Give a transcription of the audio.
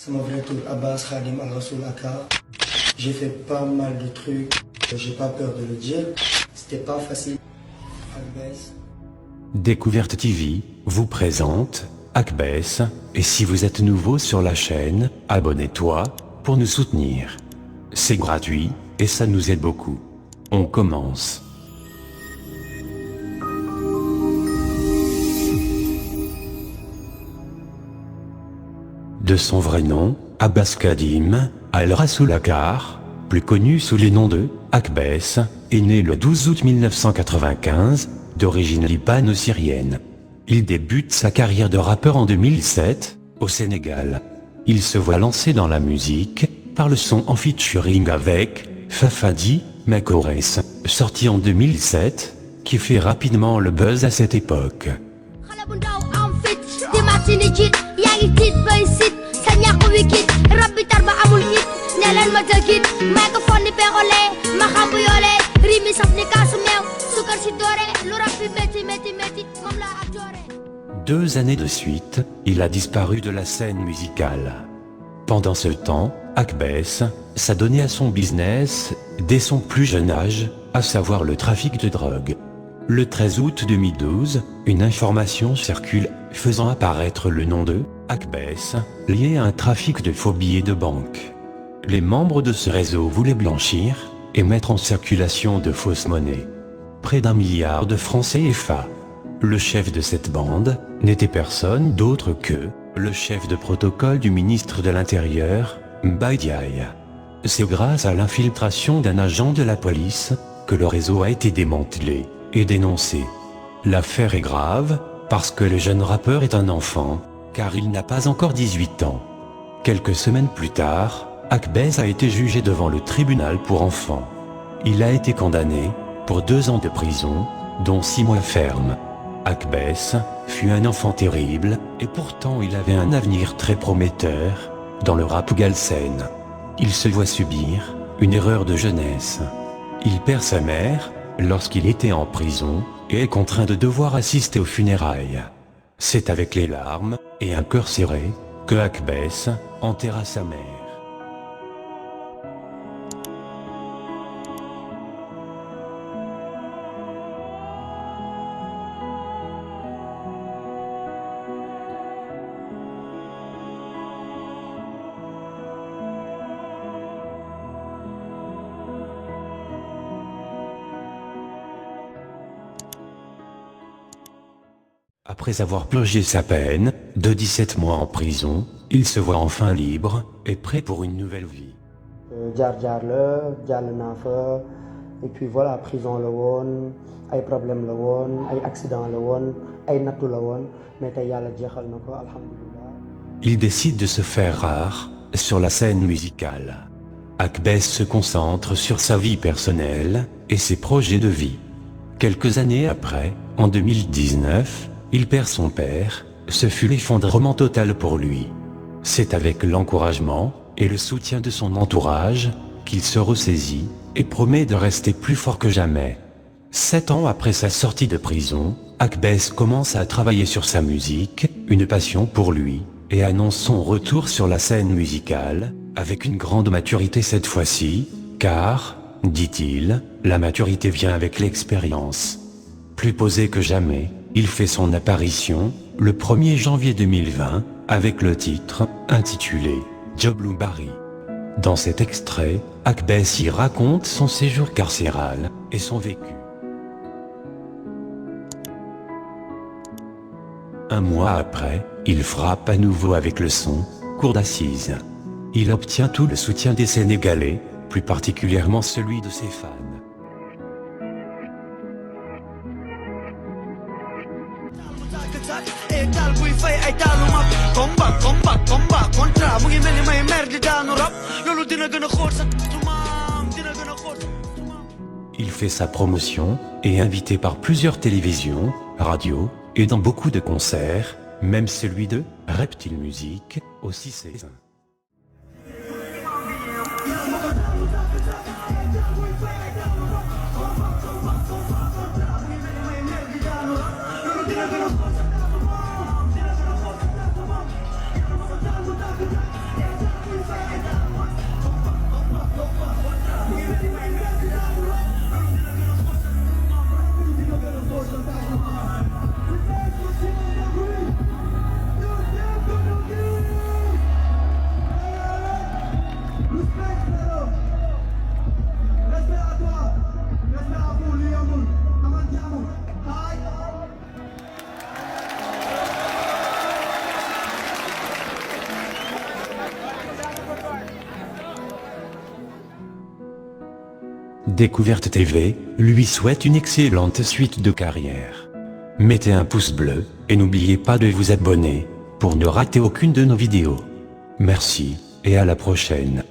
C'est mon vrai tour, Abbas Khadim Al-Rasoul Aka. J'ai fait pas mal de trucs, j'ai pas peur de le dire. C'était pas facile. Akbess. Découverte TV vous présente Akbess, et si vous êtes nouveau sur la chaîne, abonnez-toi pour nous soutenir. C'est gratuit et ça nous aide beaucoup. On commence. De son vrai nom, Abbas Khadim Al-Rasoul Aka, plus connu sous les noms de Akbess, est né le 12 août 1995, d'origine libano-syrienne. Il débute sa carrière de rappeur en 2007, au Sénégal. Il se voit lancer dans la musique par le son en featuring avec Fafadi, Makores, sorti en 2007, qui fait rapidement le buzz à cette époque. Deux années de suite, il a disparu de la scène musicale. Pendant ce temps, Akbess s'adonnait à son business dès son plus jeune âge, à savoir le trafic de drogue. Le 13 août 2012, une information circule faisant apparaître le nom de Akbess, lié à un trafic de faux billets de banque. Les membres de ce réseau voulaient blanchir et mettre en circulation de fausses monnaies. Près d'1 milliard de francs CFA. Le chef de cette bande n'était personne d'autre que le chef de protocole du ministre de l'Intérieur, Mbadiaï. C'est grâce à l'infiltration d'un agent de la police que le réseau a été démantelé et dénoncé. L'affaire est grave parce que le jeune rappeur est un enfant, car il n'a pas encore 18 ans. Quelques semaines plus tard, Akbess a été jugé devant le tribunal pour enfants. Il a été condamné pour 2 ans de prison, dont 6 mois fermes. Akbess fut un enfant terrible, et pourtant il avait un avenir très prometteur dans le rap galsen. Il se voit subir une erreur de jeunesse. Il perd sa mère lorsqu'il était en prison et est contraint de devoir assister aux funérailles. C'est avec les larmes et un cœur serré que Akbess enterra sa mère. Après avoir purgé sa peine de 17 mois en prison, il se voit enfin libre et prêt pour une nouvelle vie. Et puis voilà, prison la woon, ay problème la woon, ay accident la woon, ay nattu la woon, mais tey yàlla jeexal na ko, alhamdulillah. Il décide de se faire rare sur la scène musicale. Akbess se concentre sur sa vie personnelle et ses projets de vie. Quelques années après, en 2019, il perd son père, ce fut l'effondrement total pour lui. C'est avec l'encouragement et le soutien de son entourage qu'il se ressaisit et promet de rester plus fort que jamais. 7 ans après sa sortie de prison, Akbess commence à travailler sur sa musique, une passion pour lui, et annonce son retour sur la scène musicale, avec une grande maturité cette fois-ci, car, dit-il, la maturité vient avec l'expérience. Plus posé que jamais, il fait son apparition le 1er janvier 2020 avec le titre intitulé Joblou Bari. Dans cet extrait, Akbess y raconte son séjour carcéral et son vécu. Un mois après, il frappe à nouveau avec le son cour d'assises. Il obtient tout le soutien des Sénégalais, plus particulièrement celui de ses fans. Il fait sa promotion et est invité par plusieurs télévisions, radios et dans beaucoup de concerts, même celui de Reptile Music au 6 Découverte TV lui souhaite une excellente suite de carrière. Mettez un pouce bleu, et n'oubliez pas de vous abonner, pour ne rater aucune de nos vidéos. Merci, et à la prochaine.